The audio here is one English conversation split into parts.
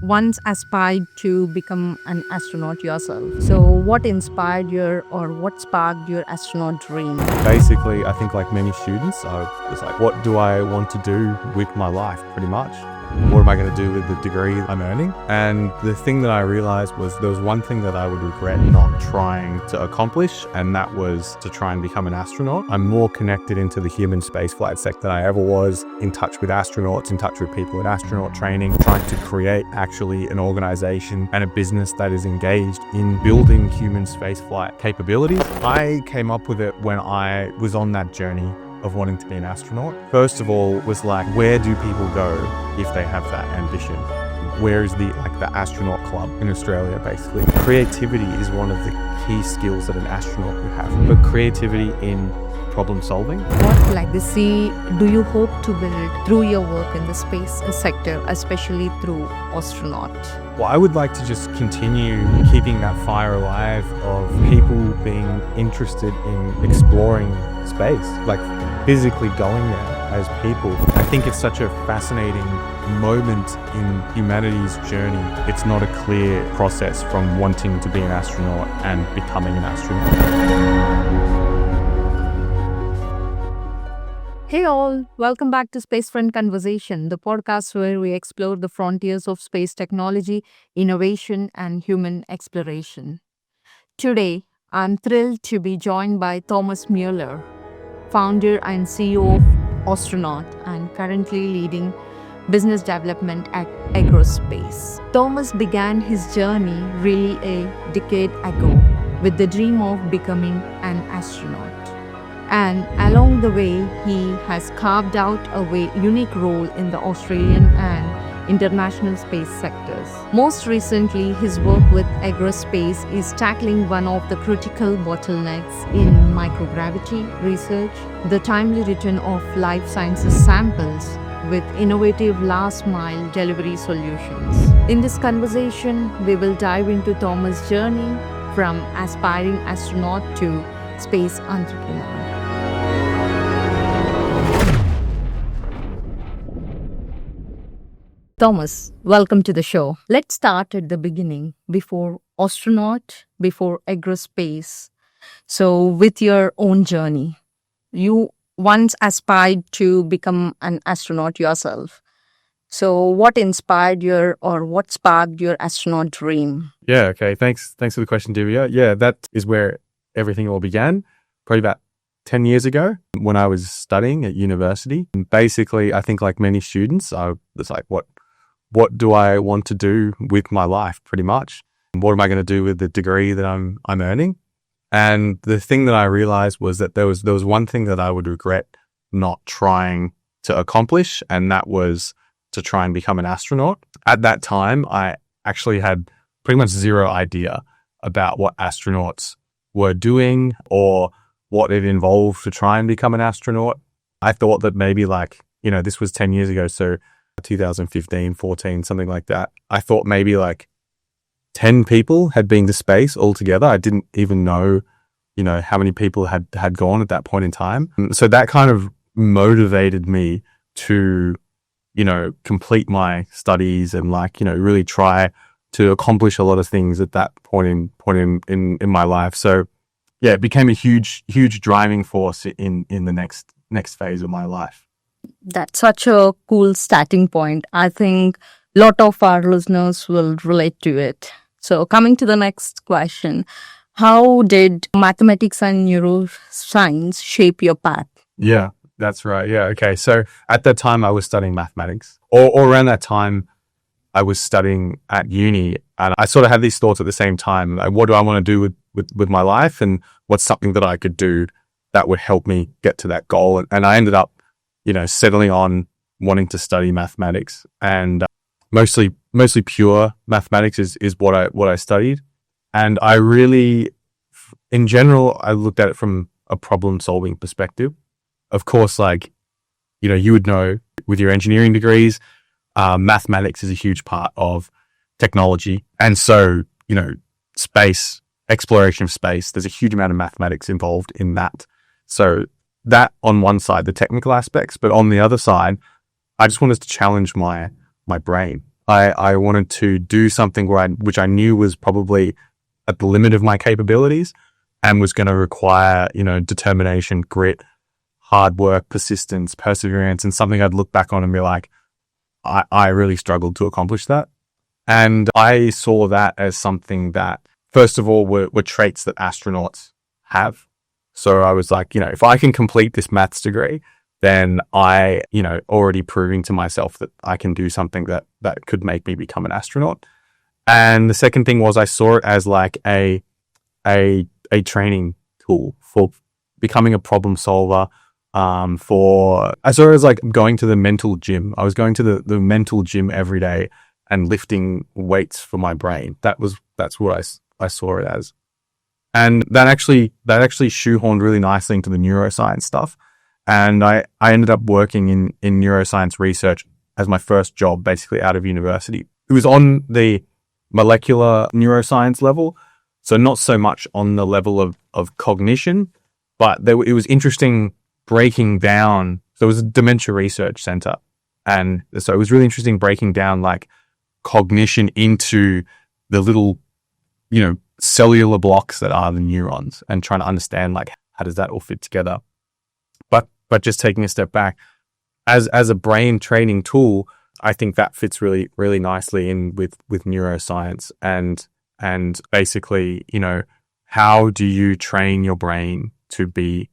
once aspired to become an astronaut yourself. So, what inspired your or what sparked your astronaut dream? Basically, I think like many students, I was like, what do I want to do with my life, pretty much? What am I going to do with the degree I'm earning? And the thing that I realized was there was one thing that I would regret not trying to accomplish, and that was to try and become an astronaut. I'm more connected into the human spaceflight sector than I ever was, in touch with astronauts, in touch with people in astronaut training, trying to create actually an organization and a business that is engaged in building human spaceflight capabilities. I came up with it when I was on that journey of wanting to be an astronaut. First of all, was like, where do people go if they have that ambition? Where is the astronaut club in Australia, basically? Creativity is one of the key skills that an astronaut would have, but creativity in problem solving. What legacy do you hope to build through your work in the space sector, especially through Astronaut? Well, I would like to just continue keeping that fire alive of people being interested in exploring space, like physically going there as people. I think it's such a fascinating moment in humanity's journey. It's not a clear process from wanting to be an astronaut and becoming an astronaut. Hey all, welcome back to Spacefront Conversation, the podcast where we explore the frontiers of space technology, innovation, and human exploration. Today, I'm thrilled to be joined by Thomas Mueller, founder and CEO of Austronaut and currently leading business development at Aerospace. Thomas began his journey really a decade ago with the dream of becoming an astronaut. And along the way, he has carved out a unique role in the Australian and international space sectors. Most recently, his work with Aerospace is tackling one of the critical bottlenecks in microgravity research, the timely return of life sciences samples with innovative last-mile delivery solutions. In this conversation, we will dive into Thomas' journey from aspiring astronaut to space entrepreneur. Thomas, welcome to the show. Let's start at the beginning, before Astronaut, before Aerospace. So, with your own journey, you once aspired to become an astronaut yourself. So, what inspired your or what sparked your astronaut dream? Yeah, okay. Thanks for the question, Divya. Yeah, that is where everything all began, probably about 10 years ago when I was studying at university. And basically, I think like many students, I was like, what do I want to do with my life, pretty much? What am I going to do with the degree that I'm earning? And the thing that I realized was that there was one thing that I would regret not trying to accomplish, and that was to try and become an astronaut. At that time, I actually had pretty much zero idea about what astronauts were doing or what it involved to try and become an astronaut. I thought that maybe this was 10 years ago, so 2015, 14, something like that. I thought maybe 10 people had been to space altogether. I didn't even know, how many people had gone at that point in time. So that kind of motivated me to, complete my studies and really try to accomplish a lot of things at that point in my life. So yeah, it became a huge driving force in the next phase of my life. That's such a cool starting point. I think a lot of our listeners will relate to it. So coming to the next question, how did mathematics and neuroscience shape your path? Yeah, that's right. Yeah, okay. So at that time I was studying mathematics, or around that time I was studying at uni, and I sort of had these thoughts at the same time. Like, what do I want to do with my life, and what's something that I could do that would help me get to that goal? And I ended up settling on wanting to study mathematics, and mostly pure mathematics is what I studied. And I really, in general, I looked at it from a problem solving perspective. Of course, you would know with your engineering degrees, mathematics is a huge part of technology. And so, space, exploration of space, there's a huge amount of mathematics involved in that. So that on one side, the technical aspects, but on the other side, I just wanted to challenge my brain. I wanted to do something which I knew was probably at the limit of my capabilities and was going to require, determination, grit, hard work, persistence, perseverance, and something I'd look back on and be like, I really struggled to accomplish that. And I saw that as something that, first of all, were traits that astronauts have. So I was like, if I can complete this maths degree, then I, already proving to myself that I can do something that could make me become an astronaut. And the second thing was I saw it as like a training tool for becoming a problem solver. I saw it as like going to the mental gym. I was going to the mental gym every day and lifting weights for my brain. That's what I saw it as. And that actually shoehorned really nicely into the neuroscience stuff. And I ended up working in neuroscience research as my first job, basically out of university. It was on the molecular neuroscience level, so not so much on the level of cognition, but it was interesting breaking down. So it was a dementia research center. And so it was really interesting breaking down like cognition into the little, cellular blocks that are the neurons and trying to understand like how does that all fit together. But just taking a step back, as a brain training tool, I think that fits really, really nicely in with neuroscience and basically, how do you train your brain to be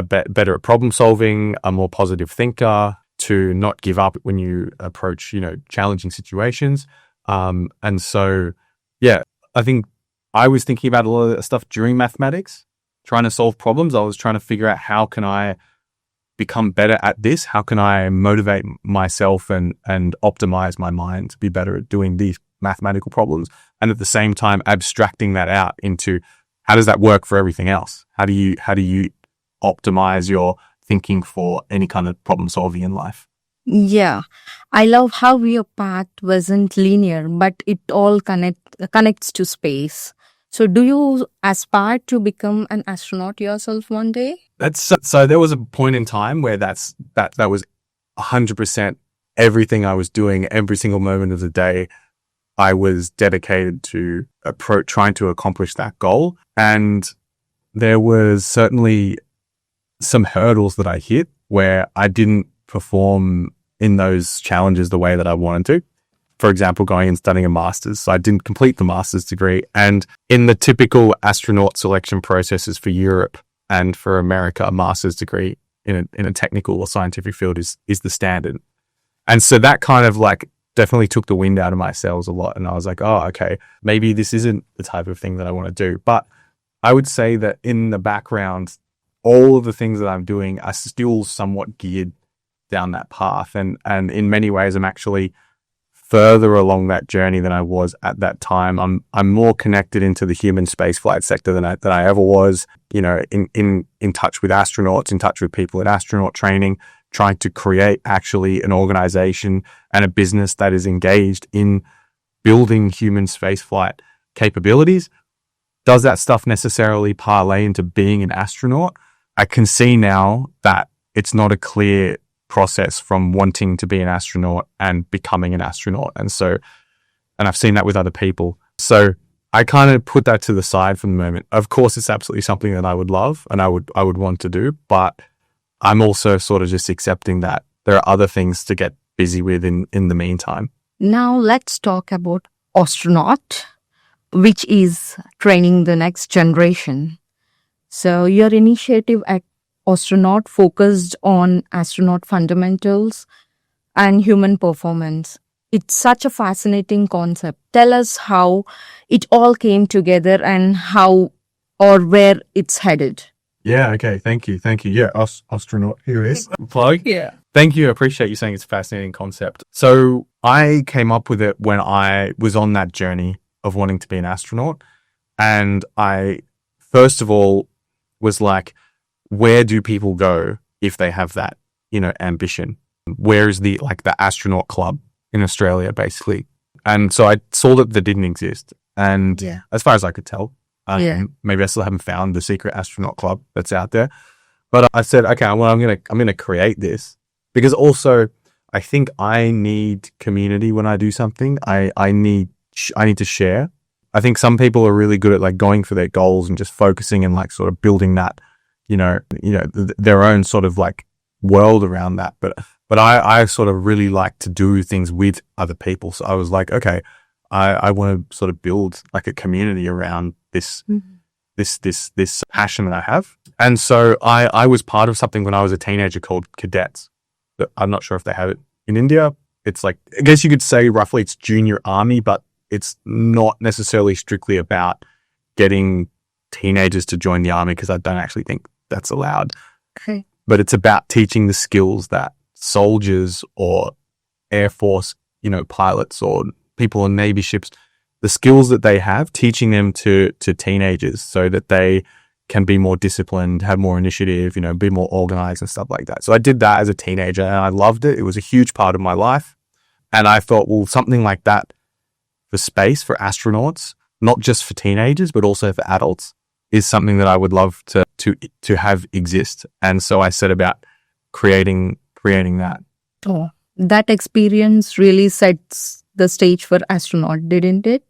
better at problem solving, a more positive thinker, to not give up when you approach, challenging situations. And so, yeah, I think I was thinking about a lot of that stuff during mathematics, trying to solve problems. I was trying to figure out how can I become better at this? How can I motivate myself and optimize my mind to be better at doing these mathematical problems? And at the same time, abstracting that out into how does that work for everything else? How do you optimize your thinking for any kind of problem solving in life? Yeah, I love how your path wasn't linear, but it all connects to space. So do you aspire to become an astronaut yourself one day? So there was a point in time where that was 100% everything I was doing, every single moment of the day. I was dedicated to trying to accomplish that goal. And there was certainly some hurdles that I hit where I didn't perform in those challenges the way that I wanted to. For example, going and studying a master's. So I didn't complete the master's degree. And in the typical astronaut selection processes for Europe and for America, a master's degree in a technical or scientific field is the standard. And so that kind of like definitely took the wind out of my sails a lot. And I was like, oh, okay, maybe this isn't the type of thing that I want to do. But I would say that in the background, all of the things that I'm doing are still somewhat geared down that path. And in many ways, I'm actually further along that journey than I was at that time. I'm more connected into the human spaceflight sector than I ever was, in touch with astronauts, in touch with people in astronaut training, trying to create actually an organization and a business that is engaged in building human spaceflight capabilities. Does that stuff necessarily parlay into being an astronaut? I can see now that it's not a clear process from wanting to be an astronaut and becoming an astronaut. And I've seen that with other people. So I kind of put that to the side for the moment. Of course, it's absolutely something that I would love and I would want to do, but I'm also sort of just accepting that there are other things to get busy with in the meantime. Now let's talk about Astronaut, which is training the next generation. So your initiative at Astronaut focused on astronaut fundamentals and human performance. It's such a fascinating concept. Tell us how it all came together and how or where it's headed. Yeah, okay. Thank you. Yeah, Astronaut, here is plug. Yeah. Thank you. I appreciate you saying it's a fascinating concept. So I came up with it when I was on that journey of wanting to be an astronaut. And I, first of all, was like, where do people go if they have that, ambition? Where is the astronaut club in Australia, basically? And so I saw that didn't exist. And as far as I could tell, maybe I still haven't found the secret astronaut club that's out there. But I said, okay, well, I'm gonna create this because also I think I need community when I do something. I need to share. I think some people are really good at like going for their goals and just focusing and like sort of building that, their own sort of like world around that. But I sort of really like to do things with other people. So I was like, okay, I want to sort of build like a community around this passion that I have. And so I was part of something when I was a teenager called Cadets. I'm not sure if they have it in India. It's like, I guess you could say roughly it's junior army, but it's not necessarily strictly about getting teenagers to join the army, because I don't actually think that's allowed. Okay. But it's about teaching the skills that soldiers or Air Force, pilots or people on Navy ships, the skills that they have, teaching them to teenagers so that they can be more disciplined, have more initiative, be more organized and stuff like that. So I did that as a teenager and I loved it. It was a huge part of my life. And I thought, well, something like that for space, for astronauts, not just for teenagers, but also for adults, is something that I would love to have exist. And so I set about creating that. Oh, that experience really sets the stage for Astronaut, didn't it?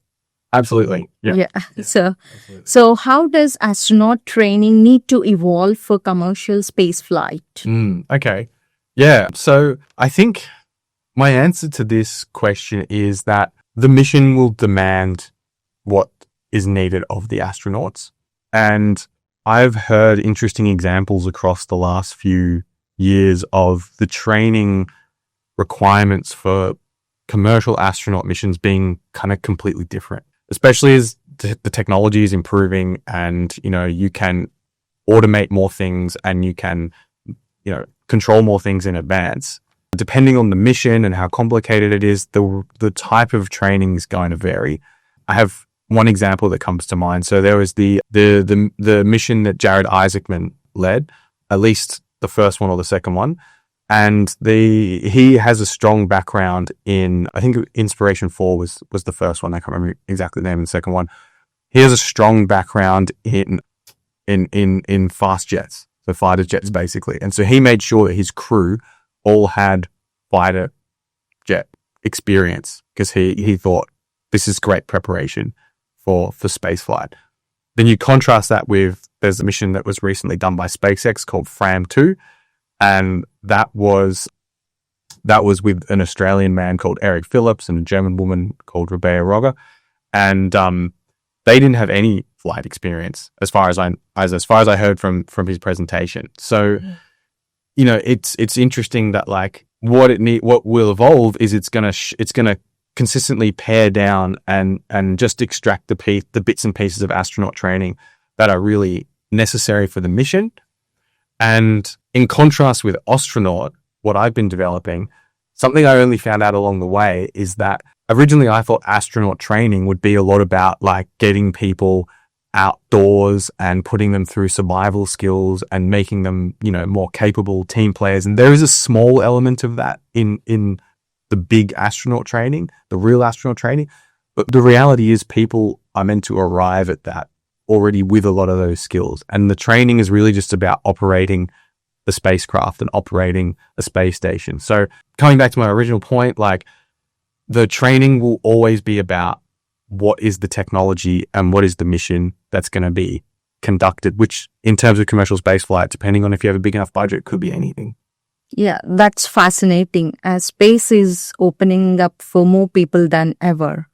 Absolutely. Yeah. So how does astronaut training need to evolve for commercial space flight? Okay. Yeah. So I think my answer to this question is that the mission will demand what is needed of the astronauts. And I've heard interesting examples across the last few years of the training requirements for commercial astronaut missions being kind of completely different, especially as the technology is improving and, you can automate more things and you can, control more things in advance. Depending on the mission and how complicated it is, the type of training is going to vary. I have one example that comes to mind. So there was the mission that Jared Isaacman led, at least the first one or the second one. And he has a strong background in, I think Inspiration 4 was the first one. I can't remember exactly the name of the second one. He has a strong background in fast jets, so fighter jets basically. And so he made sure that his crew all had fighter jet experience because he thought this is great preparation for space flight. Then you contrast that with, there's a mission that was recently done by SpaceX called FRAM2. And that was with an Australian man called Eric Phillips and a German woman called Rebecca Rogger. And they didn't have any flight experience as far as I heard from his presentation. So, it's interesting that like what will evolve is it's gonna consistently pare down and just extract the bits and pieces of astronaut training that are really necessary for the mission. And in contrast with Austronaut, what I've been developing, something I only found out along the way is that originally I thought astronaut training would be a lot about like getting people outdoors and putting them through survival skills and making them, more capable team players. And there is a small element of that in the big astronaut training, the real astronaut training. But the reality is people are meant to arrive at that already with a lot of those skills. And the training is really just about operating the spacecraft and operating a space station. So coming back to my original point, like the training will always be about what is the technology and what is the mission that's going to be conducted, which in terms of commercial space flight, depending on if you have a big enough budget, could be anything. Yeah, that's fascinating as space is opening up for more people than ever.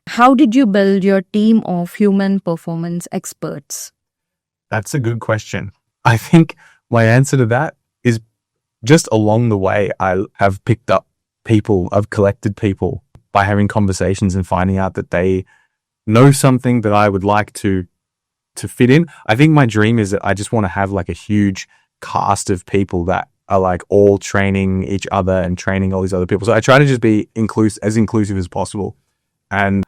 How did you build your team of human performance experts? That's a good question. I think my answer to that is just along the way, I have picked up people, I've collected people by having conversations and finding out that they know something that I would like to fit in. I think my dream is that I just want to have like a huge cast of people that are like all training each other and training all these other people. So I try to just be as inclusive as possible. And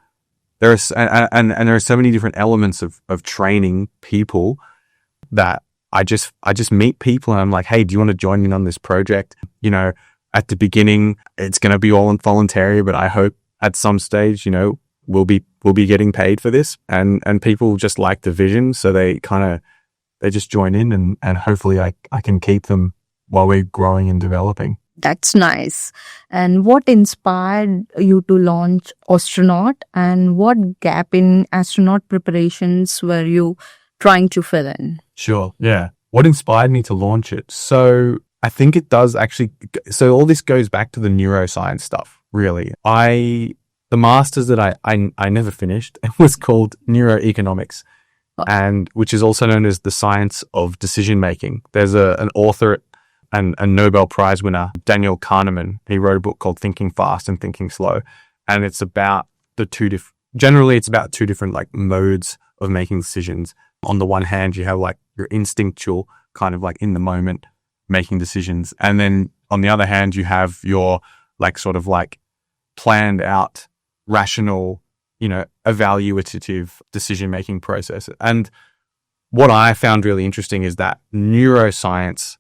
there are so many different elements of training people that I just meet people and I'm like, hey, do you want to join in on this project? At the beginning, it's going to be all voluntary, but I hope at some stage, we'll be getting paid for this. And people just like the vision. So they just join in and hopefully I can keep them while we're growing and developing. That's nice. And what inspired you to launch Astronaut, and what gap in astronaut preparations were you trying to fill in? Sure. Yeah. What inspired me to launch it? So I think it does actually. So all this goes back to the neuroscience stuff, really. The master's that I never finished was called neuroeconomics, and which is also known as the science of decision making. There's an author and a Nobel Prize winner, Daniel Kahneman. He wrote a book called Thinking Fast and Thinking Slow, and it's about generally it's about two different like modes of making decisions. On the one hand, you have like your instinctual kind of like in the moment making decisions, and then on the other hand, you have your like sort of like planned out, rational, evaluative decision making process. And what I found really interesting is that neuroscience,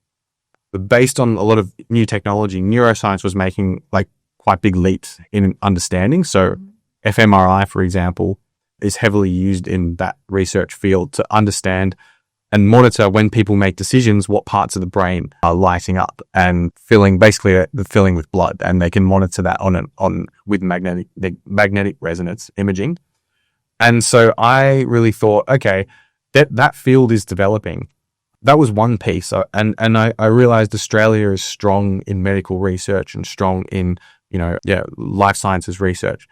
based on a lot of new technology, neuroscience was making like quite big leaps in understanding. So fMRI, for example, is heavily used in that research field to understand and monitor when people make decisions, what parts of the brain are lighting up and filling with blood. And they can monitor that with magnetic resonance imaging. And so I really thought, okay, that field is developing. That was one piece. And I realized Australia is strong in medical research and strong in, life sciences research.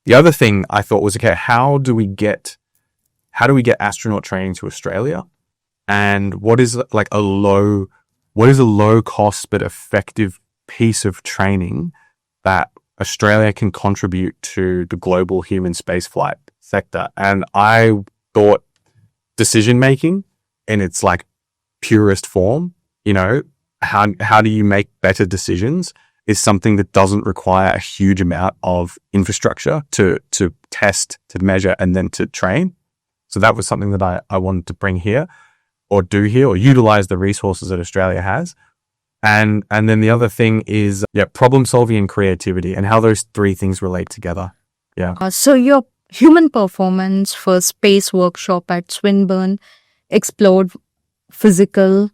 The other thing I thought was, okay, how do we get astronaut training to Australia? And what is a low cost but effective piece of training that Australia can contribute to the global human spaceflight sector? And I thought decision making in its like purest form, how do you make better decisions is something that doesn't require a huge amount of infrastructure to test, to measure, and then to train. So that was something that I wanted to bring here or do here or utilize the resources that Australia has. And then the other thing is problem solving and creativity and how those three things relate together. Yeah. So your human performance for space workshop at Swinburne explored physical,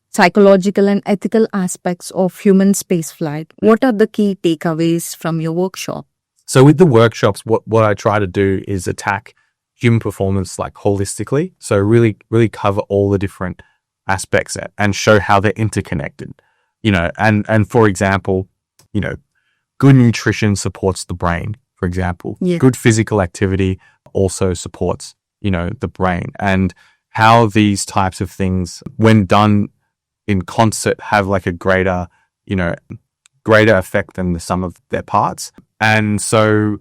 psychological, and ethical aspects of human spaceflight. What are the key takeaways from your workshop? So with the workshops, what I try to do is attack human performance like holistically. So really, really cover all the different aspects and show how they're interconnected. And for example, good nutrition supports the brain, for example. Yeah. Good physical activity also supports, the brain, and how these types of things, when done in concert, have like a greater effect than the sum of their parts. And so,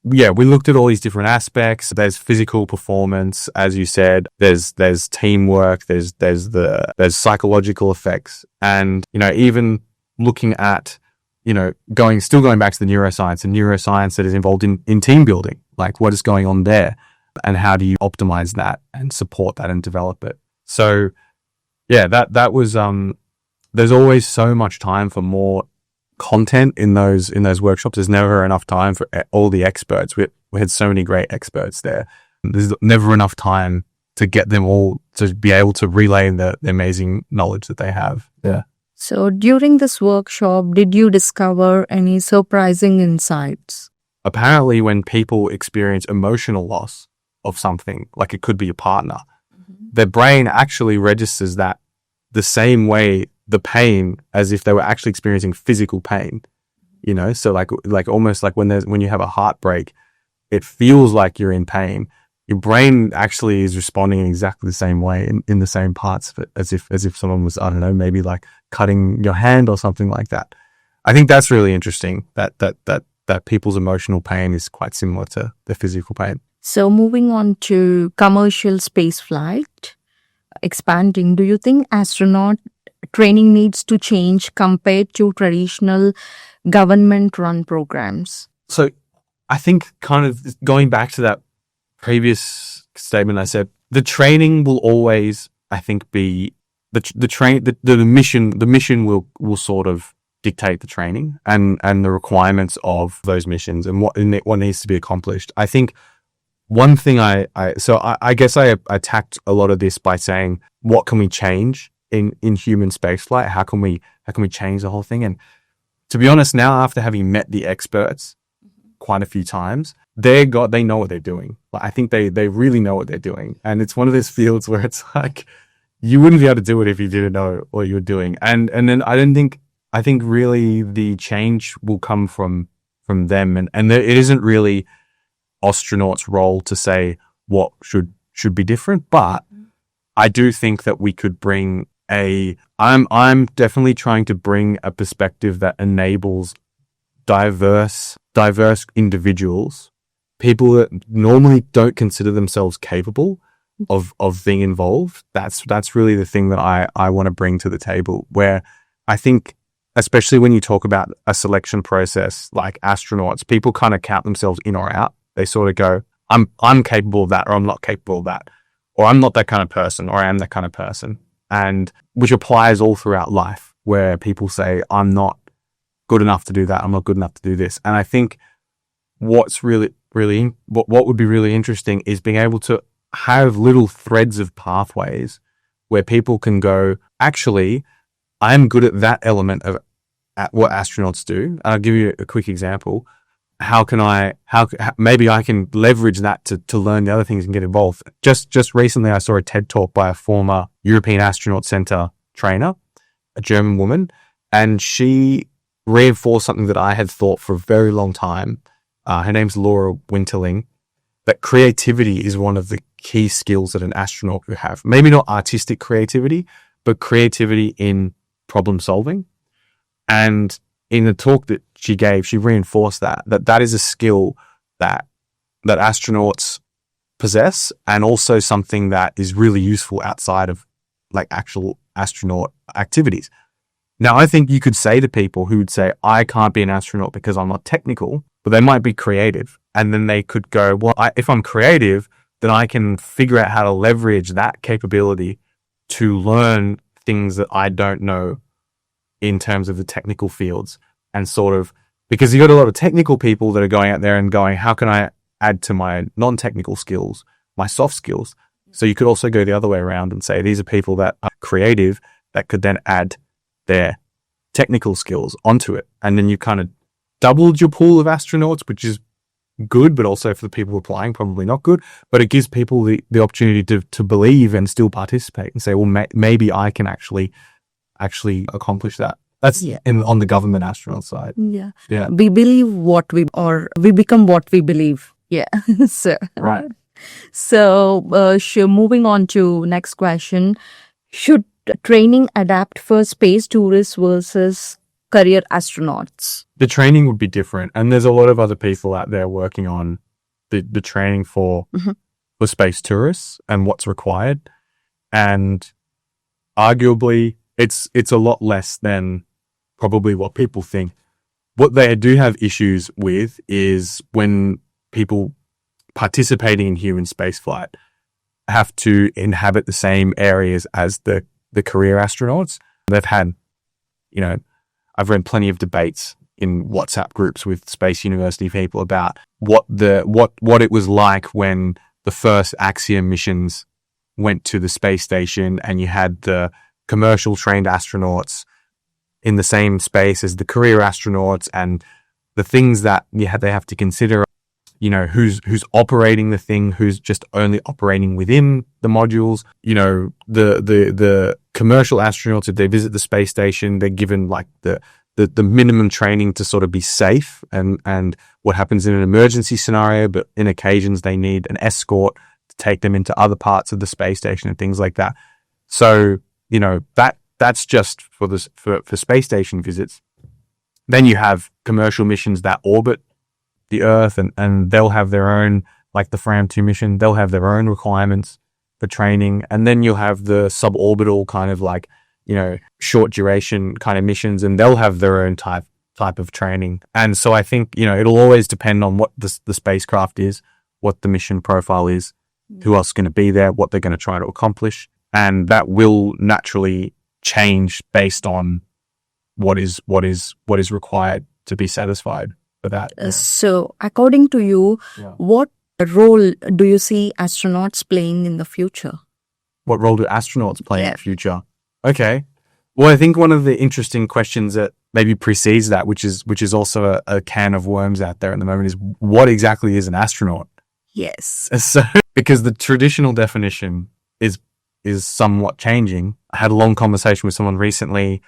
we looked at all these different aspects. There's physical performance, as you said. There's teamwork. There's psychological effects, and even looking at going back to the neuroscience that is involved in team building. Like what is going on there, and how do you optimize that and support that and develop it? So, that was there's always so much time for more content in those workshops. There's never enough time for all the experts. We had so many great experts there. There's never enough time to get them all to be able to relay the amazing knowledge that they have. Yeah. So during this workshop, did you discover any surprising insights? Apparently, when people experience emotional loss of something, like it could be a partner, their brain actually registers that the same way, the pain, as if they were actually experiencing physical pain, so like almost like when you have a heartbreak, it feels like you're in pain. Your brain actually is responding in exactly the same way in the same parts of it, as if someone was, I don't know, maybe like cutting your hand or something like that. I think that's really interesting that people's emotional pain is quite similar to the physical pain. So moving on to commercial space flight, expanding, do you think astronaut training needs to change compared to traditional government-run programs? So I think kind of going back to that previous statement I said, the training will always, I think, be the mission will sort of dictate the training and the requirements of those missions and what needs to be accomplished. I think one thing I guess I attacked a lot of this by saying, what can we change in human spaceflight? How can we change the whole thing? And to be honest, now after having met the experts quite a few times, they know what they're doing. Like, I think they really know what they're doing. And it's one of those fields where it's like, you wouldn't be able to do it if you didn't know what you were doing. And then I think really the change will come from them. And it isn't really astronauts' role to say what should be different. But I do think that we could bring I'm definitely trying to bring a perspective that enables diverse individuals, people that normally don't consider themselves capable of being involved. That's really the thing that I want to bring to the table, where I think, especially when you talk about a selection process like astronauts, people kind of count themselves in or out. They sort of go, I'm capable of that, or I'm not capable of that, or I'm not that kind of person, or I am that kind of person. And which applies all throughout life, where people say, I'm not good enough to do that, I'm not good enough to do this. And I think what's really what would be really interesting is being able to have little threads of pathways where people can go, actually, I'm good at that element of at what astronauts do. And I'll give you a quick example. Maybe I can leverage that to learn the other things and get involved. Just recently, I saw a TED talk by a former European Astronaut Center trainer, a German woman, and she reinforced something that I had thought for a very long time. Her name's Laura Winterling, that creativity is one of the key skills that an astronaut could have. Maybe not artistic creativity, but creativity in problem solving. And in the talk that she gave, she reinforced that is a skill that astronauts possess, and also something that is really useful outside of like actual astronaut activities. Now, I think you could say to people who would say, I can't be an astronaut because I'm not technical, but they might be creative. And then they could go, well, if I'm creative, then I can figure out how to leverage that capability to learn things that I don't know in terms of the technical fields. And sort of, because you got a lot of technical people that are going out there and going, how can I add to my non-technical skills, my soft skills? So you could also go the other way around and say, these are people that are creative that could then add their technical skills onto it. And then you kind of doubled your pool of astronauts, which is good, but also for the people applying, probably not good. But it gives people the opportunity to believe and still participate and say, well, maybe I can actually accomplish that. That's on the government astronaut side. Yeah. Yeah. We believe we become what we believe. Yeah. So, Right. So, moving on to next question. Should training adapt for space tourists versus career astronauts? The training would be different. And there's a lot of other people out there working on the training for space tourists and what's required. And arguably, it's a lot less than probably what people think. What they do have issues with is when people participating in human spaceflight have to inhabit the same areas as the career astronauts. They've had, I've read plenty of debates in WhatsApp groups with Space University people about what it was like when the first Axiom missions went to the space station, and you had the commercial trained astronauts in the same space as the career astronauts, and the things that they have to consider, who's operating the thing, who's just only operating within the modules. The commercial astronauts, if they visit the space station, they're given like the minimum training to sort of be safe and what happens in an emergency scenario, but in occasions they need an escort to take them into other parts of the space station and things like that. So, that's just for space station visits. Then you have commercial missions that orbit the Earth, and they'll have their own, like the Fram2 mission, they'll have their own requirements for training. And then you'll have the suborbital kind of like, short duration kind of missions, and they'll have their own type of training. And so I think, it'll always depend on what the spacecraft is, what the mission profile is, who else is going to be there, what they're going to try to accomplish. And that will naturally change based on what is required to be satisfied for that. So, according to you, what role do you see astronauts playing in the future? What role do astronauts play in the future? Okay. Well, I think one of the interesting questions that maybe precedes that, which is also a can of worms out there at the moment, is what exactly is an astronaut? Yes. So, because the traditional definition is somewhat changing. I had a long conversation with someone recently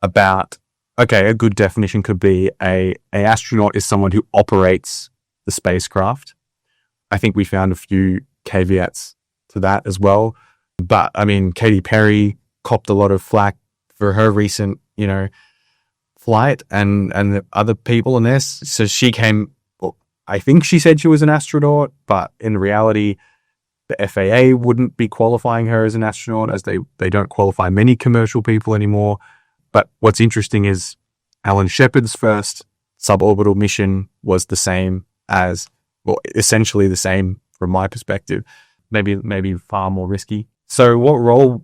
about, okay, a good definition could be a astronaut is someone who operates the spacecraft. I think we found a few caveats to that as well. But I mean, Katy Perry copped a lot of flack for her recent, flight and the other people in this. So she came, well, I think she said she was an astronaut, but in reality, the FAA wouldn't be qualifying her as an astronaut, as they don't qualify many commercial people anymore. But what's interesting is Alan Shepard's first suborbital mission was the same as, well, essentially the same from my perspective, maybe far more risky. So what role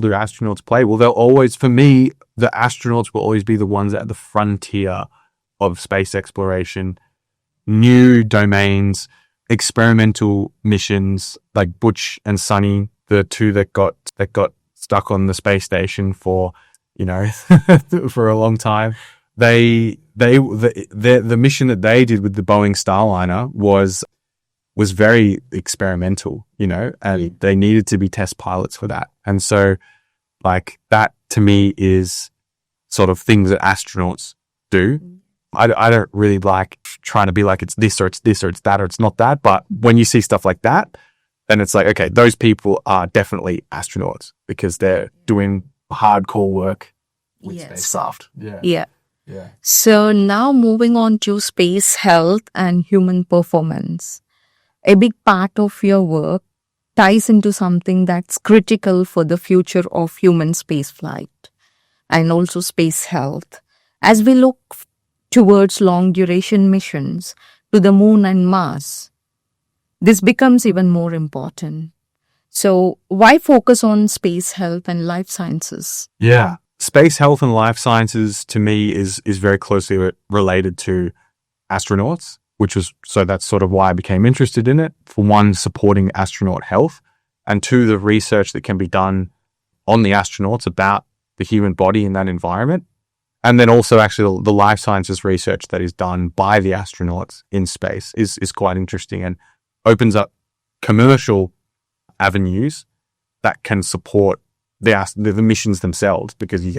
do astronauts play? Well, they'll always, for me, the astronauts will always be the ones at the frontier of space exploration, new domains, experimental missions like Butch and Sonny, the two that got stuck on the space station for, for a long time. The mission that they did with the Boeing Starliner was very experimental, and they needed to be test pilots for that. And so like that to me is sort of things that astronauts do. I don't really like trying to be like it's this or it's this or it's that or it's not that. But when you see stuff like that, then it's like, okay, those people are definitely astronauts because they're doing hardcore work with spacecraft. Yeah. So now moving on to space health and human performance. A big part of your work ties into something that's critical for the future of human spaceflight and also space health. As we look towards long duration missions to the moon and Mars, this becomes even more important. So why focus on space health and life sciences? Yeah. Space health and life sciences to me is very closely related to astronauts, so that's sort of why I became interested in it. For one, supporting astronaut health, and two, the research that can be done on the astronauts about the human body in that environment. And then also actually the life sciences research that is done by the astronauts in space is quite interesting and opens up commercial avenues that can support the missions themselves, because you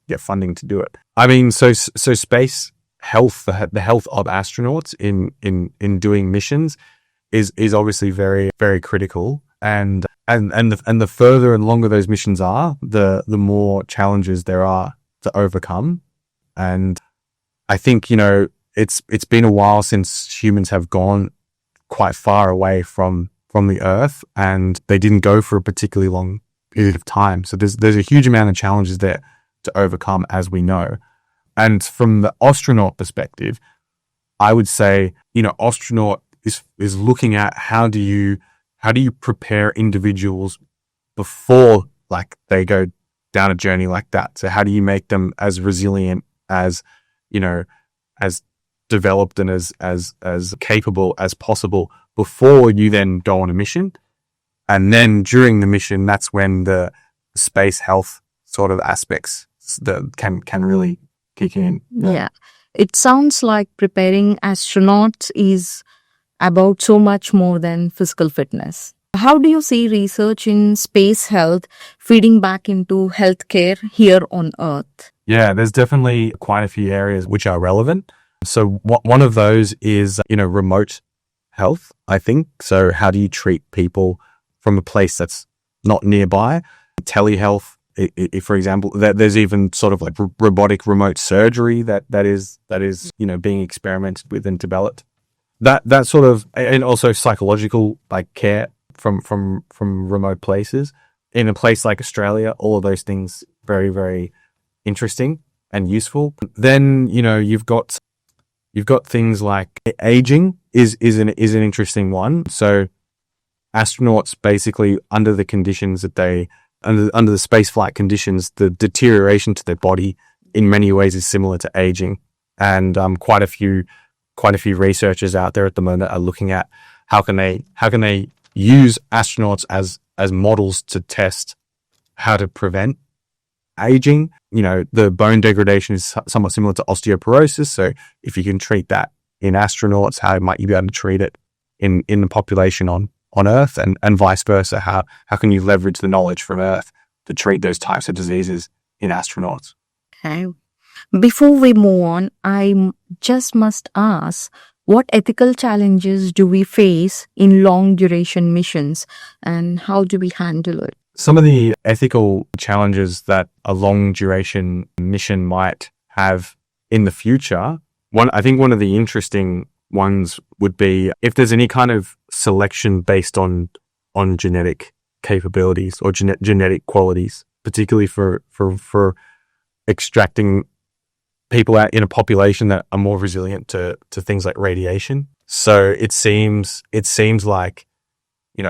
get funding to do it. I mean, so space health, the health of astronauts in doing missions is obviously very, very critical. And the further and longer those missions are, the more challenges there are to overcome. And I think, it's been a while since humans have gone quite far away from the Earth, and they didn't go for a particularly long period of time. So there's a huge amount of challenges there to overcome, as we know. And from the astronaut perspective, I would say, astronaut is looking at how do you prepare individuals before like they go down a journey like that. So how do you make them as resilient as, as developed and as capable as possible before you then go on a mission? And then during the mission, that's when the space health sort of aspects that can really kick in. Yeah. It sounds like preparing astronauts is about so much more than physical fitness. How do you see research in space health feeding back into healthcare here on Earth? Yeah, there's definitely quite a few areas which are relevant. So one of those is, remote health, I think. So how do you treat people from a place that's not nearby? Telehealth, for example, there's even sort of like robotic remote surgery that is being experimented with and developed. That sort of, and also psychological like care from remote places. In a place like Australia, all of those things very, very interesting and useful. Then you've got things like aging is an interesting one. So astronauts basically under the conditions that under the spaceflight conditions, the deterioration to their body in many ways is similar to aging. And quite a few researchers out there at the moment are looking at how can they use astronauts as models to test how to prevent aging. The bone degradation is somewhat similar to osteoporosis. So if you can treat that in astronauts, how might you be able to treat it in the population on Earth, and vice versa? How can you leverage the knowledge from Earth to treat those types of diseases in astronauts? Okay. Before we move on, I just must ask, what ethical challenges do we face in long duration missions, and how do we handle it? Some of the ethical challenges that a long duration mission might have in the future, I think one of the interesting ones would be if there's any kind of selection based on genetic capabilities or genetic qualities, particularly for extracting people out in a population that are more resilient to things like radiation. So it seems like,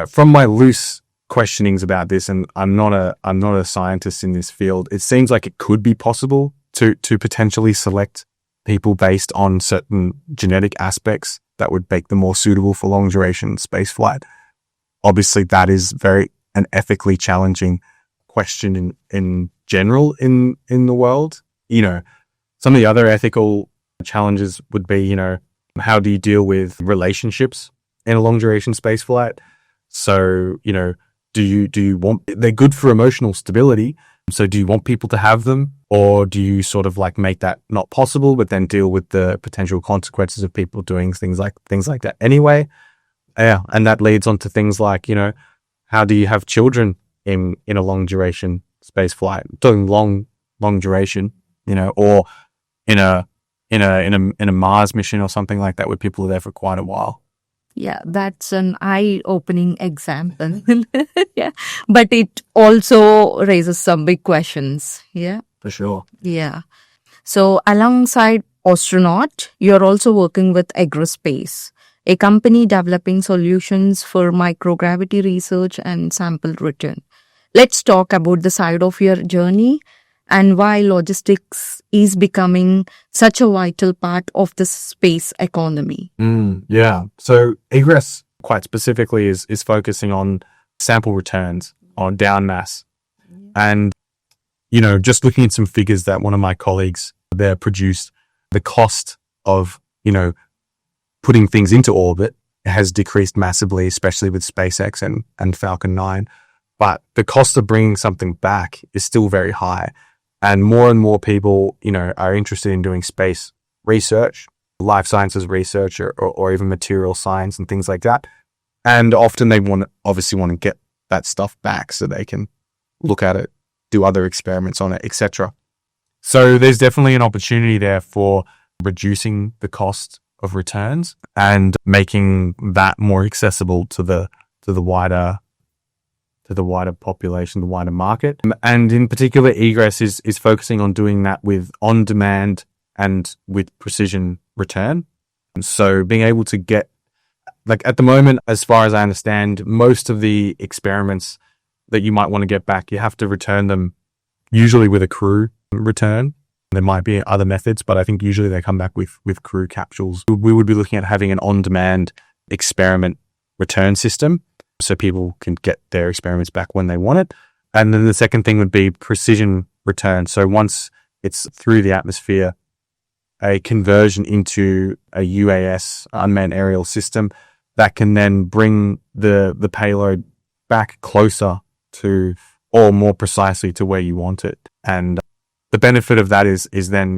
from my loose questionings about this, and I'm not a scientist in this field, it seems like it could be possible to potentially select people based on certain genetic aspects that would make them more suitable for long duration space flight. Obviously, that is an ethically challenging question in general in the world. Some of the other ethical challenges would be, how do you deal with relationships in a long duration space flight? So, do you want, they're good for emotional stability. So do you want people to have them, or do you sort of like make that not possible, but then deal with the potential consequences of people doing things like that anyway? Yeah. And that leads on to things like, how do you have children in a long duration space flight, doing long duration, or in a Mars mission or something like that, where people are there for quite a while. Yeah, that's an eye-opening example. Yeah, but it also raises some big questions. Yeah, For sure. yeah. So alongside Astronaut, you're also working with Agrospace, a company developing solutions for microgravity research and sample return. Let's talk about the side of your journey and why logistics is becoming such a vital part of the space economy. Yeah. So egress, quite specifically, is focusing on sample returns, on down mass. And, just looking at some figures that one of my colleagues there produced, the cost of, putting things into orbit has decreased massively, especially with SpaceX and Falcon 9. But the cost of bringing something back is still very high. And more people, are interested in doing space research, life sciences research, or even material science and things like that. And often they obviously want to get that stuff back so they can look at it, do other experiments on it, etc. So there's definitely an opportunity there for reducing the cost of returns and making that more accessible to the wider population, the wider market. And in particular, egress is focusing on doing that with on-demand and with precision return. And so being able to get, like at the moment, as far as I understand, most of the experiments that you might want to get back, you have to return them usually with a crew return. There might be other methods, but I think usually they come back with crew capsules. We would be looking at having an on-demand experiment return system, so people can get their experiments back when they want it. And then the second thing would be precision return. So once it's through the atmosphere, a conversion into a UAS, unmanned aerial system, that can then bring the payload back closer to, or more precisely to where you want it. And the benefit of that is then,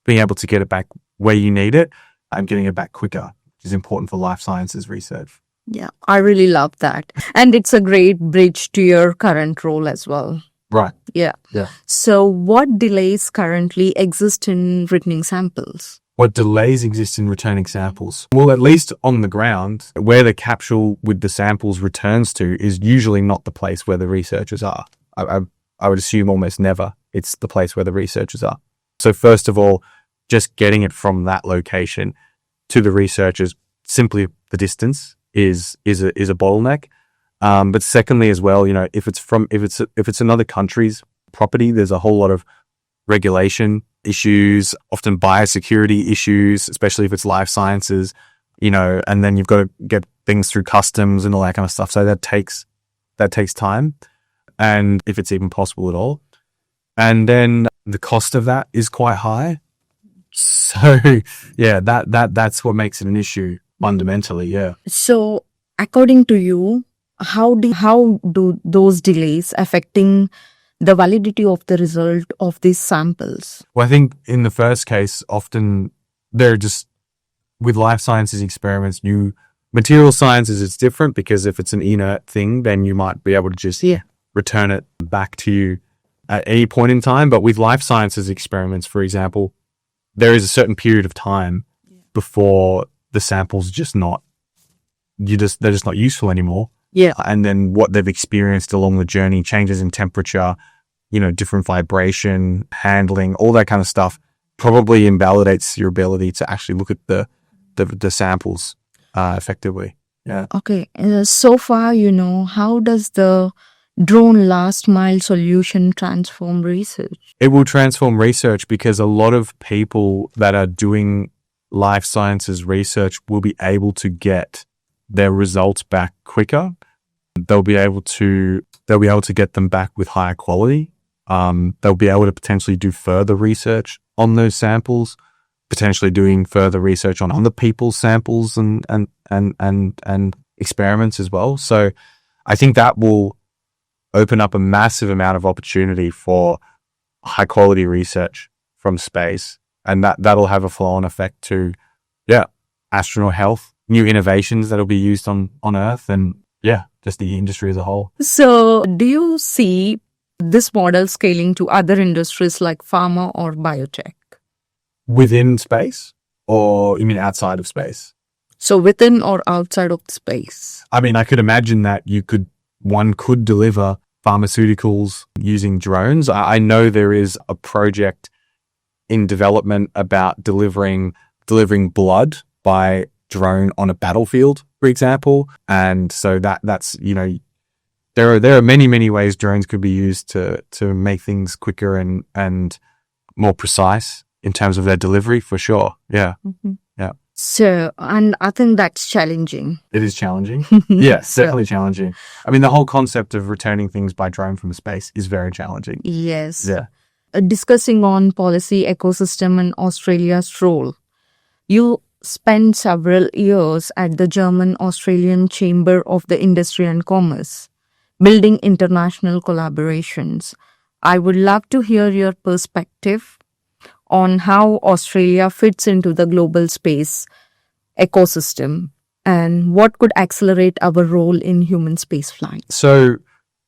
being able to get it back where you need it and getting it back quicker, which is important for life sciences research. Yeah, I really love that. And it's a great bridge to your current role as well. Right. Yeah. Yeah. So what delays currently exist in returning samples? What delays exist in returning samples? Well, at least on the ground, where the capsule with the samples returns to is usually not the place where the researchers are. I would assume almost never it's the place where the researchers are. So first of all, just getting it from that location to the researchers, simply the distance is a bottleneck. But secondly, as well, if it's another country's property, there's a whole lot of regulation issues, often biosecurity issues, especially if it's life sciences, and then you've got to get things through customs and all that kind of stuff. So that takes time, and if it's even possible at all. And then the cost of that is quite high. So yeah, that's what makes it an issue fundamentally. Yeah. So, according to you, how do those delays affecting the validity of the result of these samples? Well, I think in the first case, often they're just with life sciences experiments, new material sciences, it's different because if it's an inert thing, then you might be able to just return it back to you at any point in time. But with life sciences experiments, for example, there is a certain period of time before the sample's just not, they're just not useful anymore. Yeah. And then what they've experienced along the journey, changes in temperature, different vibration, handling, all that kind of stuff, probably invalidates your ability to actually look at the samples effectively. Yeah. Okay. So far, how does the drone last mile solution transform research? It will transform research because a lot of people that are doing life sciences research will be able to get their results back quicker. They'll be able to get them back with higher quality. They'll be able to potentially do further research on those samples, potentially doing further research on other people's samples and experiments as well. So I think that will open up a massive amount of opportunity for high quality research from space. And that'll have a flow on effect to, astronaut health, new innovations that'll be used on Earth, and just the industry as a whole. So do you see this model scaling to other industries like pharma or biotech? Within space, or you mean outside of space? So within or outside of space? I mean, I could imagine that one could deliver pharmaceuticals using drones. I know there is a project in development about delivering blood by drone on a battlefield, for example. And so that's there are many ways drones could be used to make things quicker and more precise in terms of their delivery, for sure. Yeah. Mm-hmm. Yeah. So, and I think that's challenging. It is challenging. Yes, definitely challenging. I mean, the whole concept of returning things by drone from space is very challenging. Yes. Yeah. Discussing on policy, ecosystem, and Australia's role. You spent several years at the German-Australian Chamber of the Industry and Commerce, building international collaborations. I would love to hear your perspective on how Australia fits into the global space ecosystem and what could accelerate our role in human spaceflight. So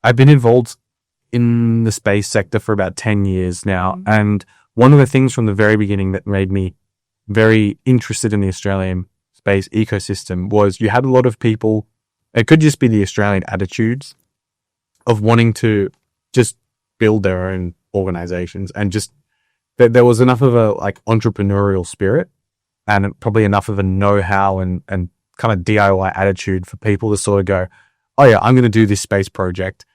I've been involved in the space sector for about 10 years now. Mm-hmm. And one of the things from the very beginning that made me very interested in the Australian space ecosystem was you had a lot of people, it could just be the Australian attitudes of wanting to just build their own organizations, and just there was enough of a entrepreneurial spirit and probably enough of a know-how and kind of DIY attitude for people to sort of go, oh yeah, I'm going to do this space project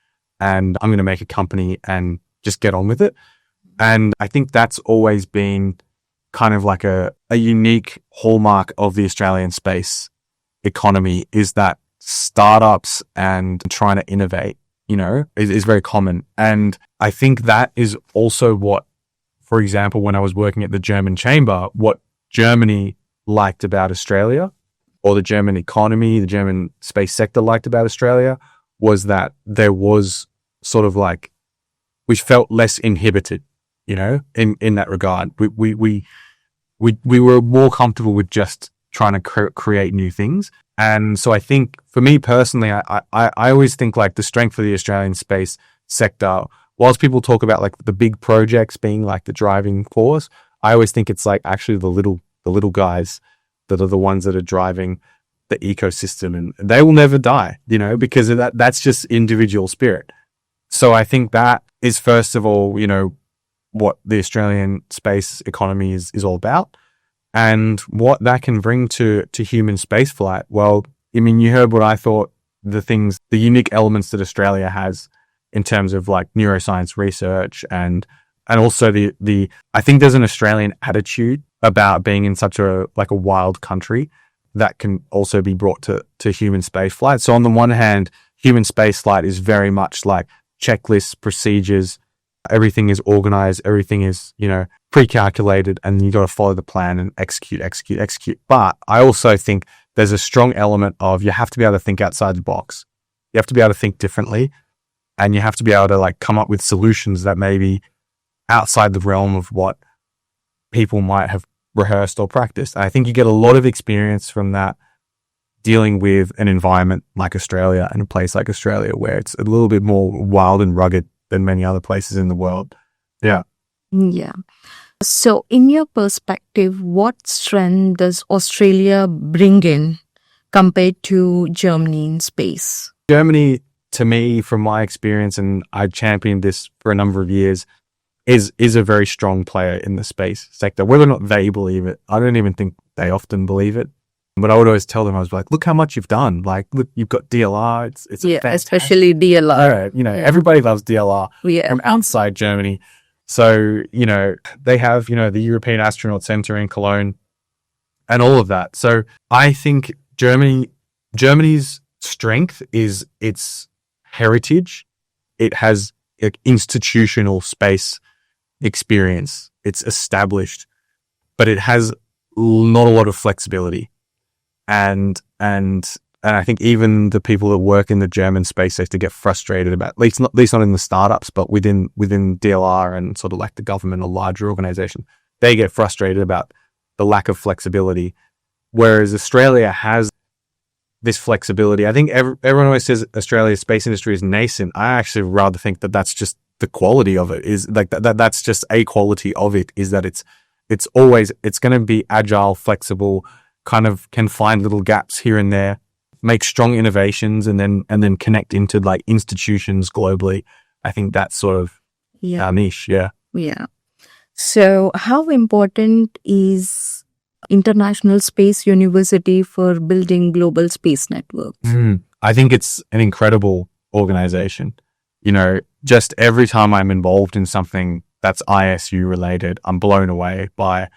and I'm going to make a company and just get on with it. And I think that's always been kind of like a unique hallmark of the Australian space economy, is that startups and trying to innovate, is very common. And I think that is also what, for example, when I was working at the German chamber, what Germany liked about Australia, or the German economy, the German space sector liked about Australia, was that there was sort of we felt less inhibited, in that regard. We were more comfortable with just trying to create new things. And so I think for me personally, I always think the strength of the Australian space sector, whilst people talk about the big projects being the driving force, I always think it's actually the little guys that are the ones that are driving the ecosystem, and they will never die, because of that's just individual spirit. So I think that is, first of all, what the Australian space economy is all about, and what that can bring to human spaceflight. Well, I mean, you heard what I thought the unique elements that Australia has in terms of neuroscience research, and also the I think there's an Australian attitude about being in such a wild country that can also be brought to human spaceflight. So on the one hand, human spaceflight is very much checklists, procedures, Everything is organized. Everything is, pre-calculated, and you got to follow the plan and execute. But I also think there's a strong element of you have to be able to think outside the box. You have to be able to think differently, and you have to be able to come up with solutions that may be outside the realm of what people might have rehearsed or practiced. I think you get a lot of experience from that dealing with an environment like Australia and a place like Australia where it's a little bit more wild and rugged than many other places in the world. Yeah. Yeah. So, in your perspective, what strength does Australia bring in compared to Germany in space? Germany, to me, from my experience, and I championed this for a number of years, is a very strong player in the space sector. Whether or not they believe it, I don't even think they often believe it. But I would always tell them, I was like, look how much you've done. Like, look, you've got DLR. It's fantastic. Especially DLR. Everybody loves DLR Yeah. from outside Germany. So, they have, the European Astronaut Center in Cologne and all of that. So I think Germany's strength is its heritage. It has institutional space experience. It's established, but it has not a lot of flexibility. And I think even the people that work in the German space sector get frustrated about, at least not in the startups, but within DLR and sort of like the government, a larger organization, they get frustrated about the lack of flexibility. Whereas Australia has this flexibility. I think everyone always says Australia's space industry is nascent. I actually rather think that that's just the quality of it, is like that's just a quality of it, is that it's going to be agile, flexible, kind of can find little gaps here and there, make strong innovations, and then connect into like institutions globally. I think that's sort of our niche. Yeah. Yeah. So how important is International Space University for building global space networks? I think it's an incredible organization. Just every time I'm involved in something that's ISU related, I'm blown away by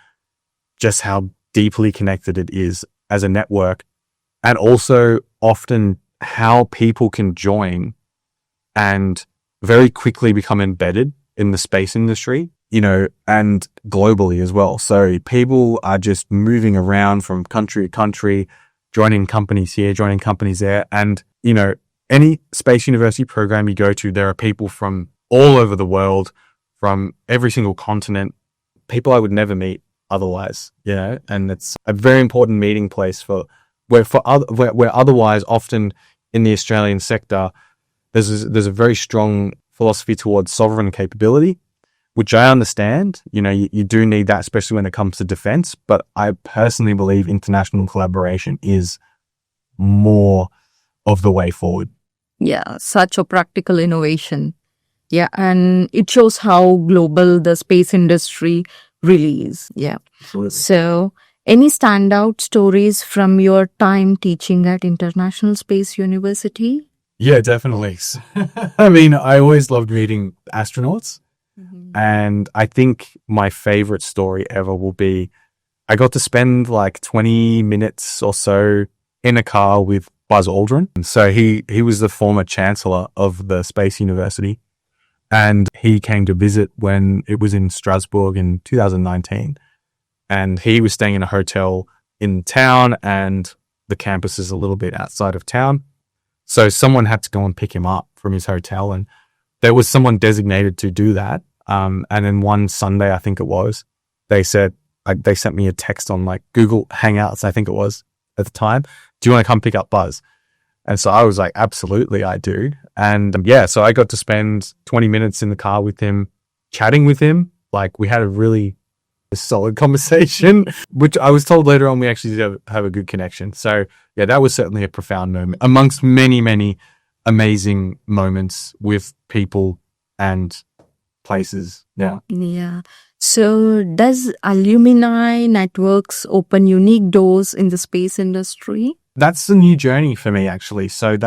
just how deeply connected it is as a network, and also often how people can join and very quickly become embedded in the space industry, and globally as well. So people are just moving around from country to country, joining companies here, joining companies there. And, any space university program you go to, there are people from all over the world, from every single continent, people I would never meet otherwise, and it's a very important meeting place where otherwise often in the Australian sector, there's a very strong philosophy towards sovereign capability, which I understand. You do need that, especially when it comes to defense. But I personally believe international collaboration is more of the way forward. Yeah, such a practical innovation. Yeah, and it shows how global the space industry really is. Yeah. Absolutely. So, any standout stories from your time teaching at International Space University? Yeah, definitely. I mean, I always loved meeting astronauts. And I think my favorite story ever will be, I got to spend like 20 minutes or so in a car with Buzz Aldrin. And so he was the former chancellor of the Space University. And he came to visit when it was in Strasbourg in 2019. And he was staying in a hotel in town, and the campus is a little bit outside of town. So someone had to go and pick him up from his hotel, and there was someone designated to do that. And then one Sunday, I think it was, they said, they sent me a text on like Google Hangouts, I think it was at the time. Do you want to come pick up Buzz? And so I was like, absolutely, I do. And so I got to spend 20 minutes in the car with him, chatting with him. Like, we had a really solid conversation, which I was told later on we actually did have a good connection. So yeah, that was certainly a profound moment amongst many, many amazing moments with people and places. Yeah. Yeah. So does alumni networks open unique doors in the space industry? That's a new journey for me, actually. So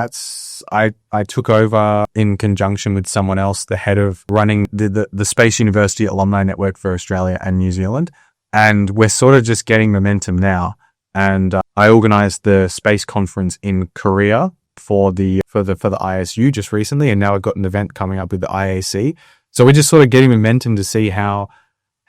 I took over in conjunction with someone else, the head of running the Space University Alumni Network for Australia and New Zealand. And we're sort of just getting momentum now. And I organized the space conference in Korea for the ISU just recently. And now I've got an event coming up with the IAC. So we're just sort of getting momentum to see how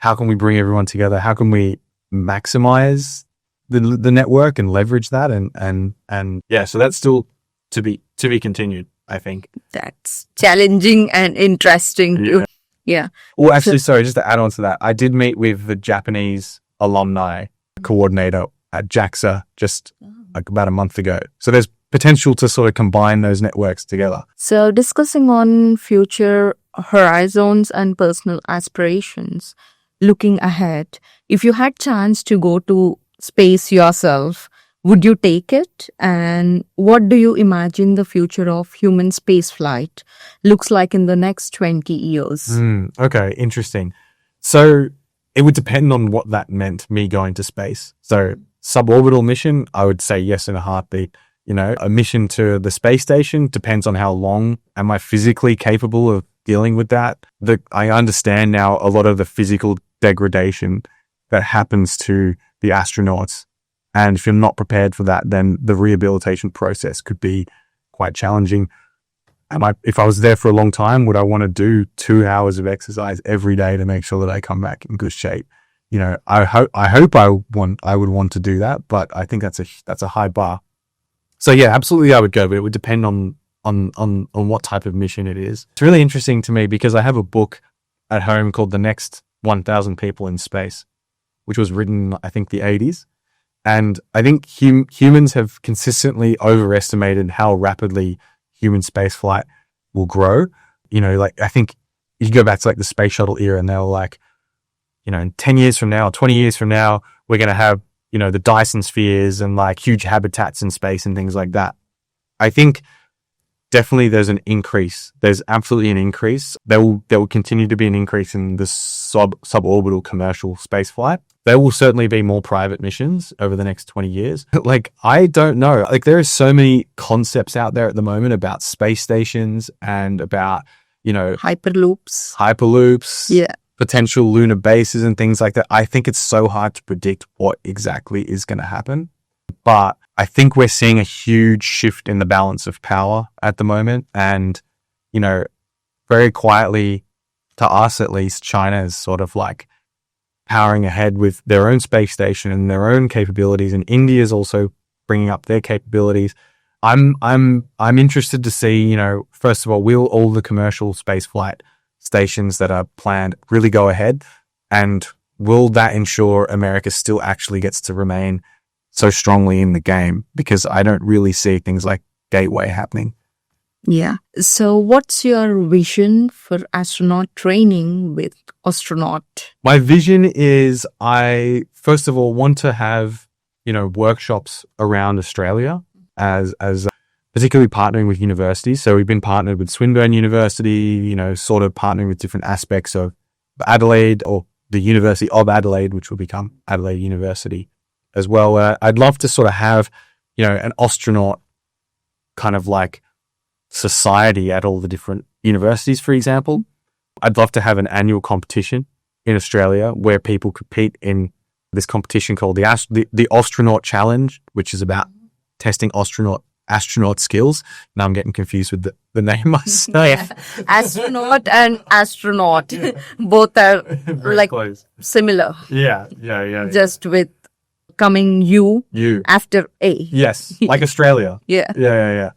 can we bring everyone together? How can we maximize the network and leverage that? And yeah, so that's still to be continued, I think. That's challenging and interesting. Yeah. Yeah. Well, actually, sorry, just to add on to that, I did meet with the Japanese alumni coordinator at JAXA just like about a month ago. So there's potential to sort of combine those networks together. So discussing on future horizons and personal aspirations, looking ahead, if you had chance to go to space yourself, would you take it? And what do you imagine the future of human space flight looks like in the next 20 years? Okay, interesting. So it would depend on what that meant, me going to space. So suborbital mission, I would say yes in a heartbeat. A mission to the space station depends on how long am I physically capable of dealing with that. I understand now a lot of the physical degradation that happens to the astronauts. And if you're not prepared for that, then the rehabilitation process could be quite challenging. If I was there for a long time, would I want to do 2 hours of exercise every day to make sure that I come back in good shape? I hope I would want to do that, but I think that's a high bar. So yeah, absolutely I would go, but it would depend on what type of mission it is. It's really interesting to me because I have a book at home called The Next 1,000 People in Space, which was written, I think, the 80s. And I think humans have consistently overestimated how rapidly human spaceflight will grow. I think you go back to like the space shuttle era and they were like, in 10 years from now, 20 years from now, we're going to have, the Dyson spheres and like huge habitats in space and things like that. I think definitely there's an increase. There's absolutely an increase. There will continue to be an increase in the suborbital commercial space flight. There will certainly be more private missions over the next 20 years. Like, I don't know. Like, there are so many concepts out there at the moment about space stations and about, hyperloops. Yeah. Potential lunar bases and things like that. I think it's so hard to predict what exactly is going to happen. But I think we're seeing a huge shift in the balance of power at the moment. And, very quietly, to us at least, China is sort of like powering ahead with their own space station and their own capabilities. And India is also bringing up their capabilities. I'm interested to see, first of all, will all the commercial space flight stations that are planned really go ahead, and will that ensure America still actually gets to remain so strongly in the game? Because I don't really see things like Gateway happening. Yeah. So what's your vision for astronaut training with Astronaut? My vision is I first of all want to have, workshops around Australia as particularly partnering with universities. So we've been partnered with Swinburne University, sort of partnering with different aspects of Adelaide or the University of Adelaide, which will become Adelaide University as well. I'd love to sort of have, an astronaut kind of like society at all the different universities, for example. I'd love to have an annual competition in Australia where people compete in this competition called the Austronaut Challenge, which is about testing astronaut skills. Now I'm getting confused with the name myself. Astronaut and astronaut. Both are like close. Similar. Yeah. Just with coming U after A. Yes, like Australia. Yeah.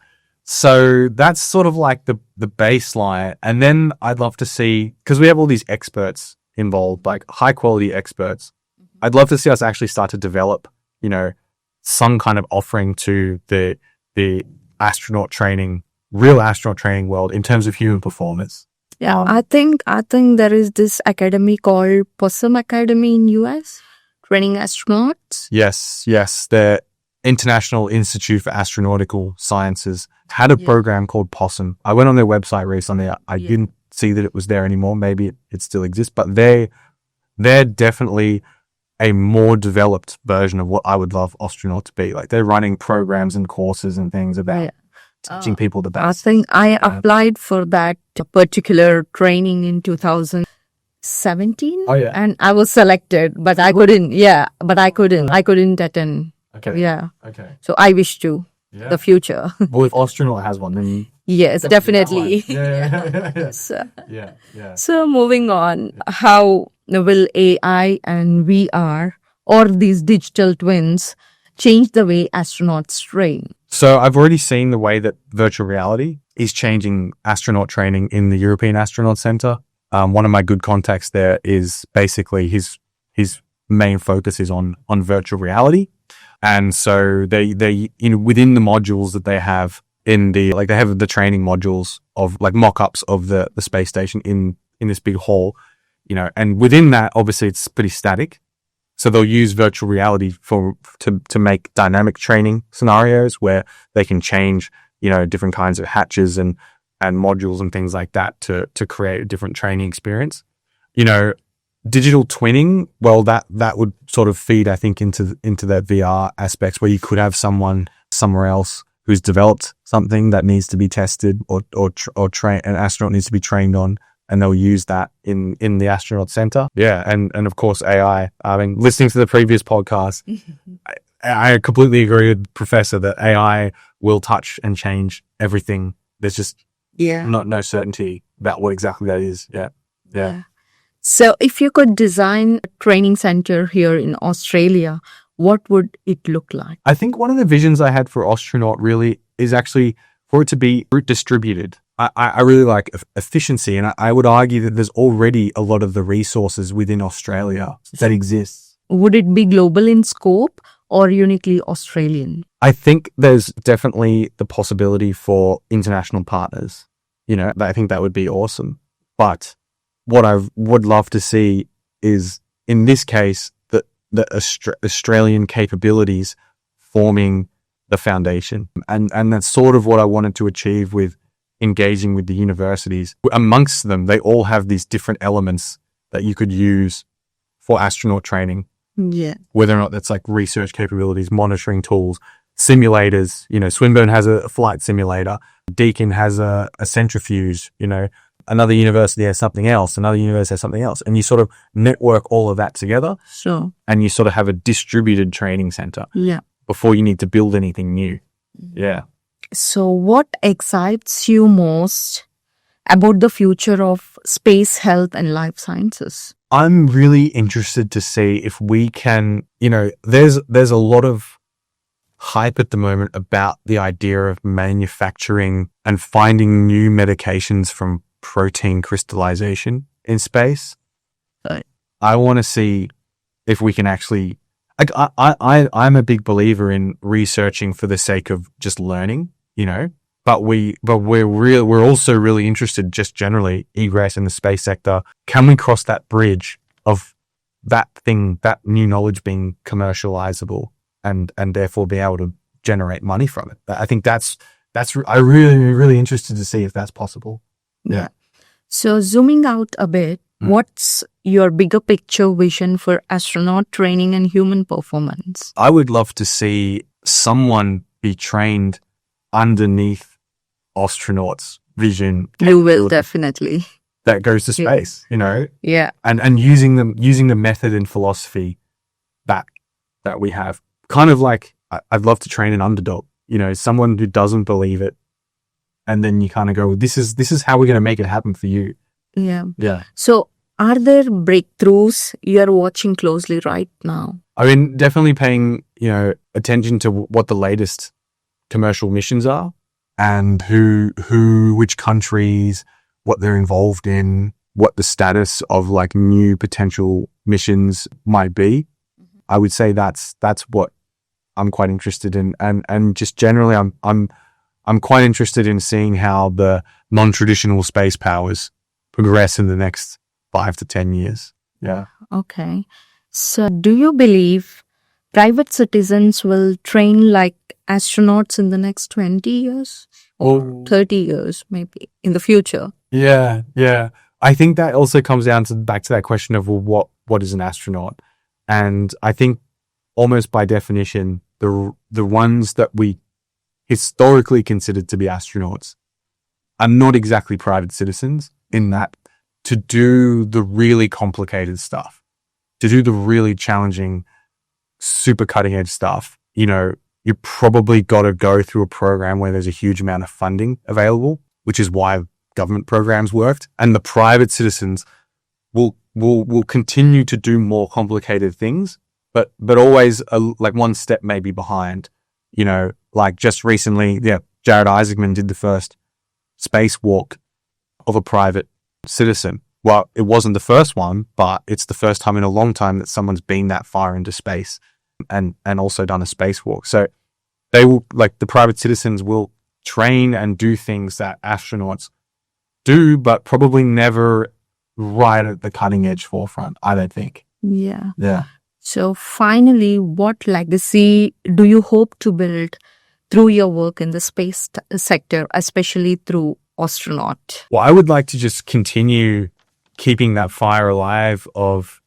So that's sort of like the baseline. And then I'd love to see, because we have all these experts involved, like high quality experts. I'd love to see us actually start to develop, some kind of offering to the astronaut training, real astronaut training world in terms of human performance. Yeah, I think there is this academy called Possum Academy in US, training astronauts. Yes. The International Institute for Astronautical Sciences had a program called Possum. I went on their website recently. I didn't see that it was there anymore. Maybe it still exists, but they're definitely a more developed version of what I would love Astronaut to be. Like, they're running programs and courses and things about teaching people the best. I think I applied for that particular training in 2017. Oh yeah. And I was selected, but I couldn't. Yeah, but I couldn't. I couldn't attend. Okay. Yeah. Okay. So I wish to the future. Well, if Astronaut has one, then Yes, definitely. Yeah. So, Yeah. so moving on, how will AI and VR or these digital twins change the way astronauts train? So I've already seen the way that virtual reality is changing astronaut training in the European Astronaut Center. One of my good contacts there is basically his main focus is on virtual reality, and so they within the modules that they have in the they have the training modules of like mock-ups of the space station in this big hall, and within that obviously it's pretty static. So they'll use virtual reality to make dynamic training scenarios where they can change, different kinds of hatches and modules and things like that to create a different training experience. Digital twinning, well, that would sort of feed, I think, into that VR aspects where you could have someone somewhere else who's developed something that needs to be tested or train an astronaut needs to be trained on, and they'll use that in the astronaut center. Yeah. And of course, AI. I mean, listening to the previous podcast, I completely agree with Professor that AI will touch and change everything. There's just no certainty about what exactly that is. Yeah. So if you could design a training center here in Australia, what would it look like? I think one of the visions I had for Astronaut really is actually for it to be route distributed. I really like efficiency, and I would argue that there's already a lot of the resources within Australia that exists. Would it be global in scope or uniquely Australian? I think there's definitely the possibility for international partners. I think that would be awesome. But what I would love to see is, in this case, the Australian capabilities forming the foundation. And that's sort of what I wanted to achieve with engaging with the universities. Amongst them, they all have these different elements that you could use for astronaut training. Yeah. Whether or not that's like research capabilities, monitoring tools, simulators. Swinburne has a flight simulator. Deakin has a centrifuge. Another university has something else. Another university has something else. And you sort of network all of that together. Sure. And you sort of have a distributed training center. Yeah. Before you need to build anything new. Yeah. So what excites you most about the future of space health and life sciences? I'm really interested to see if we can, there's a lot of hype at the moment about the idea of manufacturing and finding new medications from protein crystallization in space. Right. I want to see if we can actually, I'm a big believer in researching for the sake of just learning, but we're also really interested just generally egress in the space sector. Can we cross that bridge of that new knowledge being commercializable and therefore be able to generate money from it? I think that's I really interested to see if that's possible. Yeah. So zooming out a bit, what's your bigger picture vision for astronaut training and human performance? I would love to see someone be trained underneath astronauts' vision. You will definitely. That goes to space, Yeah. And using the method and philosophy that we have. Kind of like I'd love to train an underdog, someone who doesn't believe it. And then you kind of go, this is how we're going to make it happen for you. Yeah. Yeah. So are there breakthroughs you're watching closely right now? I mean, definitely paying, attention to what the latest commercial missions are and which countries, what they're involved in, what the status of like new potential missions might be. I would say that's what I'm quite interested in. And just generally, I'm quite interested in seeing how the non-traditional space powers progress in the next 5 to 10 years. Yeah. Okay. So do you believe private citizens will train like astronauts in the next 20 years or 30 years, maybe in the future? Yeah. I think that also comes down back to that question of, well, what is an astronaut? And I think almost by definition, the ones that we historically considered to be astronauts are not exactly private citizens in that to do the really complicated stuff, to do the really challenging, super cutting edge stuff, you you probably got to go through a program where there's a huge amount of funding available, which is why government programs worked. And the private citizens will continue to do more complicated things, but always like one step maybe behind. You know, like just recently, Jared Isaacman did the first spacewalk of a private citizen. Well, it wasn't the first one, but it's the first time in a long time that someone's been that far into space and also done a spacewalk. So they will, like, the private citizens will train and do things that astronauts do, but probably never right at the cutting edge forefront, I don't think. Yeah. Yeah. So finally, what legacy do you hope to build through your work in the space sector, especially through Astronaut? Well, I would like to just continue keeping that fire alive of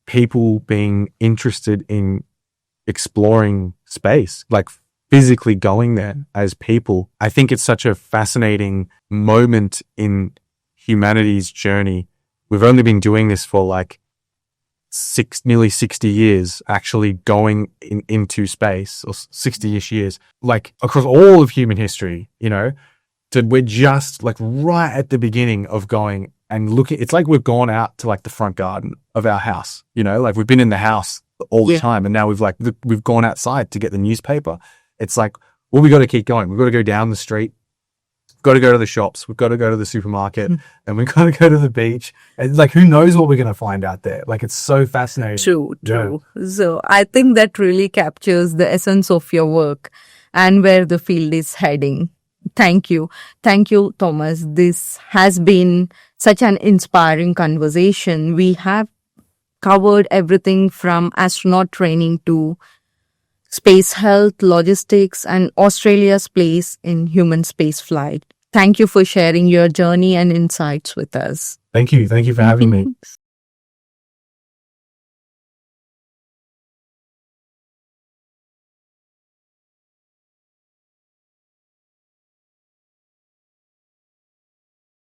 people being interested in exploring space, like physically going there as people. I think it's such a fascinating moment in humanity's journey. We've only been doing this for like nearly 60 years, actually going into space, or 60-ish years, like across all of human history, you know, we're just like right at the beginning of going and looking. It's like we've gone out to like the front garden of our house, you know, like we've been in the house all the time. And now we've gone outside to get the newspaper. It's like, well, we got to keep going. We've got to go down the street. We've got to go to the shops. We've got to go to the supermarket, and we've got to go to the beach. And like, who knows what we're going to find out there? Like, it's so fascinating. True. Yeah. So I think that really captures the essence of your work and where the field is heading. Thank you. Thank you, Thomas. This has been such an inspiring conversation. We have covered everything from astronaut training to space health, logistics, and Australia's place in human space flight. Thank you for sharing your journey and insights with us. Thank you. Thank you for having me.